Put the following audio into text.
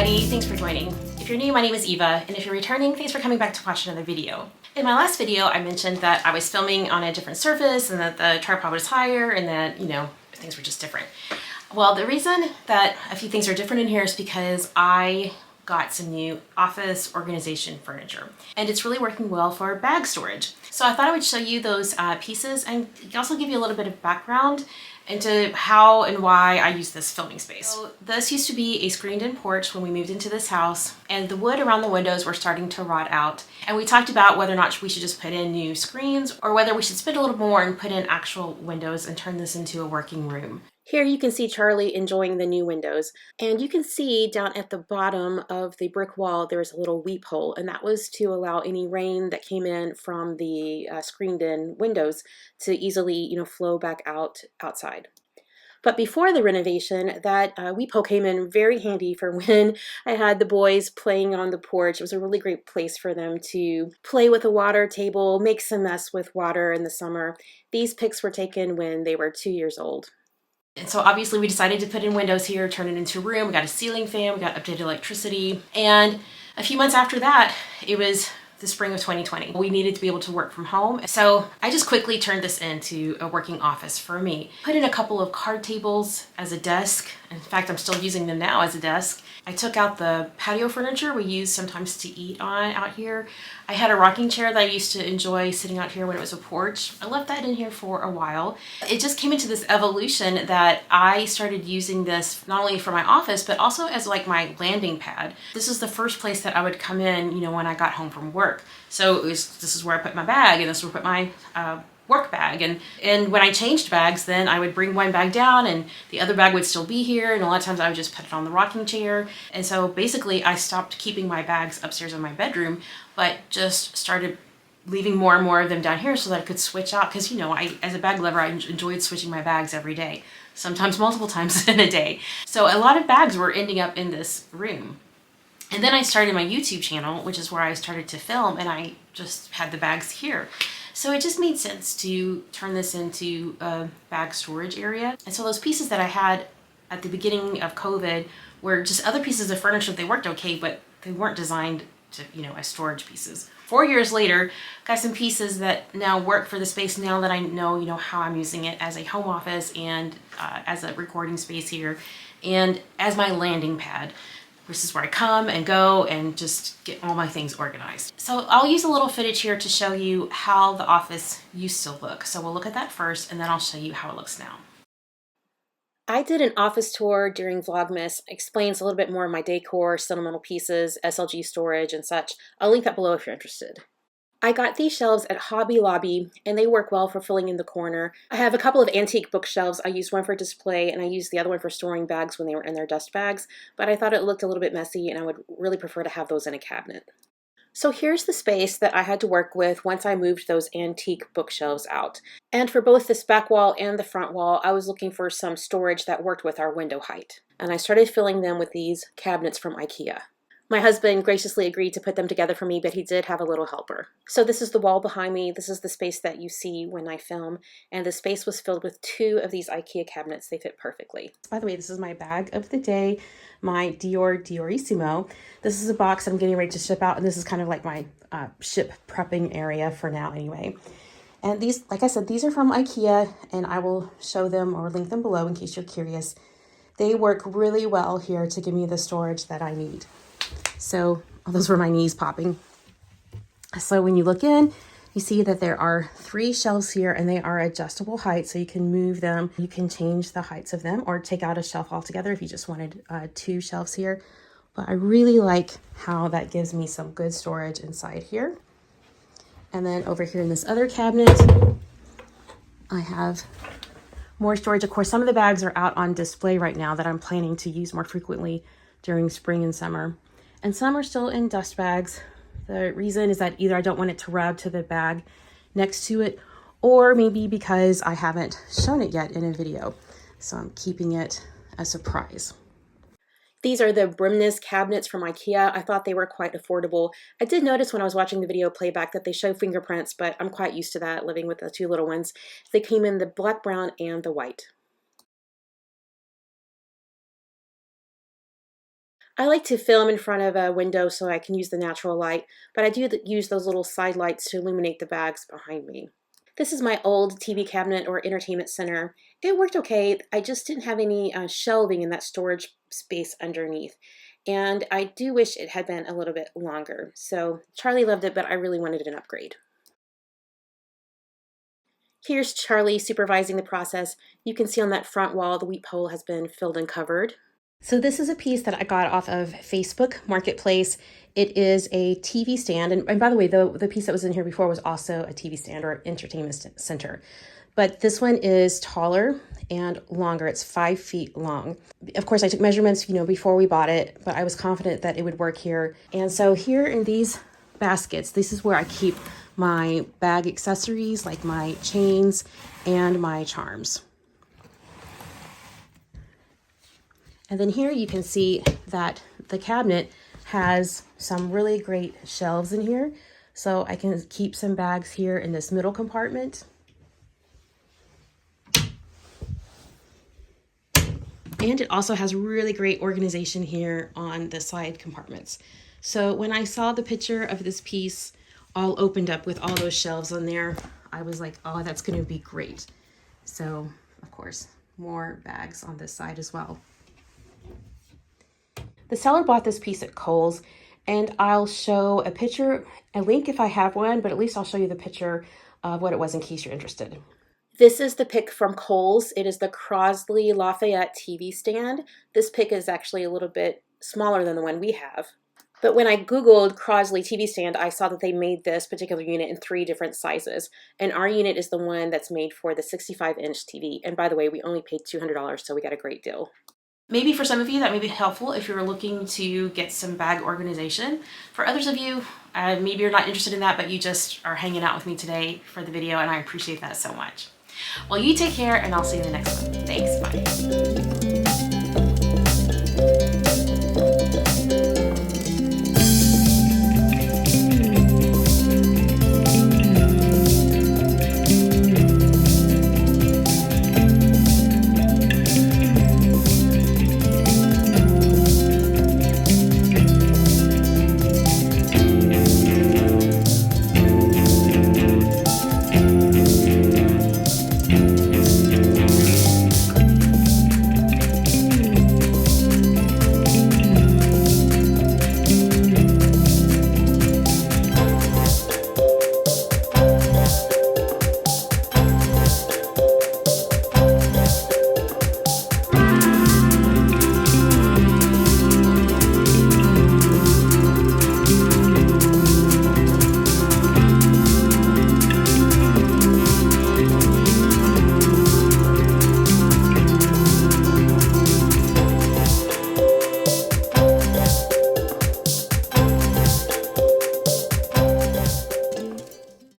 everybody, thanks for joining. If you're new, my name is Eva, and if you're returning, thanks for coming back to watch another video. In my last video, I mentioned that I was filming on a different surface and that the tripod was higher and that, you know, things were just different. Well, the reason that a few things are different in here is because I got some new office organization furniture, and it's really working well for bag storage. So I thought I would show you those pieces and also give you a little bit of background into how and why I use this filming space. So this used to be a screened-in porch when we moved into this house, and the wood around the windows were starting to rot out. And we talked about whether or not we should just put in new screens or whether we should spend a little more and put in actual windows and turn this into a working room. Here you can see Charlie enjoying the new windows, and you can see down at the bottom of the brick wall there's a little weep hole, and that was to allow any rain that came in from the screened-in windows to easily, flow back outside. But before the renovation, that weep hole came in very handy for when I had the boys playing on the porch. It was a really great place for them to play with a water table, make some mess with water in the summer. These pics were taken when they were 2 years old. And so obviously we decided to put in windows here, turn it into a room. We got a ceiling fan, we got updated electricity. And a few months after that, it was the spring of 2020. We needed to be able to work from home. So I just quickly turned this into a working office for me. Put in a couple of card tables as a desk. In fact, I'm still using them now as a desk. I took out the patio furniture we use sometimes to eat on out here. I had a rocking chair that I used to enjoy sitting out here when it was a porch. I left that in here for a while. It just came into this evolution that I started using this not only for my office, but also as like my landing pad. This is the first place that I would come in, when I got home from work. So this is where I put my bag, and this is where I put my work bag. And when I changed bags, then I would bring one bag down and the other bag would still be here, and a lot of times I would just put it on the rocking chair. And so basically I stopped keeping my bags upstairs in my bedroom, but just started leaving more and more of them down here so that I could switch out, because as a bag lover, I enjoyed switching my bags every day, sometimes multiple times in a day. So a lot of bags were ending up in this room. And then I started my YouTube channel, which is where I started to film, and I just had the bags here. So it just made sense to turn this into a bag storage area. And so those pieces that I had at the beginning of COVID were just other pieces of furniture. They worked okay, but they weren't designed to, as storage pieces. 4 years later, got some pieces that now work for the space now that I know, how I'm using it as a home office and as a recording space here and as my landing pad. This is where I come and go and just get all my things organized. So I'll use a little footage here to show you how the office used to look. So we'll look at that first, and then I'll show you how it looks now. I did an office tour during Vlogmas. Explains a little bit more of my decor, sentimental pieces, SLG storage, and such. I'll link that below if you're interested. I got these shelves at Hobby Lobby, and they work well for filling in the corner. I have a couple of antique bookshelves. I used one for display, and I used the other one for storing bags when they were in their dust bags, but I thought it looked a little bit messy, and I would really prefer to have those in a cabinet. So here's the space that I had to work with once I moved those antique bookshelves out. And for both this back wall and the front wall, I was looking for some storage that worked with our window height. And I started filling them with these cabinets from Ikea. My husband graciously agreed to put them together for me, but he did have a little helper. So this is the wall behind me. This is the space that you see when I film. And the space was filled with 2 of these Ikea cabinets. They fit perfectly. By the way, this is my bag of the day, my Diorissimo. This is a box I'm getting ready to ship out, and this is kind of like my ship prepping area for now anyway. And these, like I said, these are from Ikea, and I will show them or link them below in case you're curious. They work really well here to give me the storage that I need. So those were my knees popping. So when you look in, you see that there are 3 shelves here, and they are adjustable height, so you can move them. You can change the heights of them or take out a shelf altogether if you just wanted 2 shelves here. But I really like how that gives me some good storage inside here. And then over here in this other cabinet, I have more storage. Of course, some of the bags are out on display right now that I'm planning to use more frequently during spring and summer. And some are still in dust bags. The reason is that either I don't want it to rub to the bag next to it, or maybe because I haven't shown it yet in a video. So I'm keeping it a surprise. These are the Brimnes cabinets from Ikea. I thought they were quite affordable. I did notice when I was watching the video playback that they show fingerprints, but I'm quite used to that living with the 2 little ones. They came in the black, brown, and the white. I like to film in front of a window so I can use the natural light, but I do use those little side lights to illuminate the bags behind me. This is my old TV cabinet or entertainment center. It worked okay. I just didn't have any shelving in that storage space underneath. And I do wish it had been a little bit longer. So Charlie loved it, but I really wanted an upgrade. Here's Charlie supervising the process. You can see on that front wall, the wheat pole has been filled and covered. So this is a piece that I got off of Facebook Marketplace. It is a TV stand. And by the way, the piece that was in here before was also a TV stand or entertainment center. But this one is taller and longer. It's 5 feet long. Of course, I took measurements, before we bought it, but I was confident that it would work here. And so here in these baskets, this is where I keep my bag accessories, like my chains and my charms. And then here you can see that the cabinet has some really great shelves in here. So I can keep some bags here in this middle compartment. And it also has really great organization here on the side compartments. So when I saw the picture of this piece all opened up with all those shelves on there, I was like, oh, that's going to be great. So, of course, more bags on this side as well. The seller bought this piece at Kohl's, and I'll show a link if I have one, but at least I'll show you the picture of what it was in case you're interested. This is the pick from Kohl's. It is the Crosley LaFayette TV Stand. This pick is actually a little bit smaller than the one we have. But when I Googled Crosley TV Stand, I saw that they made this particular unit in 3 different sizes. And our unit is the one that's made for the 65-inch TV. And by the way, we only paid $200, so we got a great deal. Maybe for some of you that may be helpful if you're looking to get some bag organization. For others of you, maybe you're not interested in that, but you just are hanging out with me today for the video, and I appreciate that so much. Well, you take care, and I'll see you in the next one. Thanks, bye.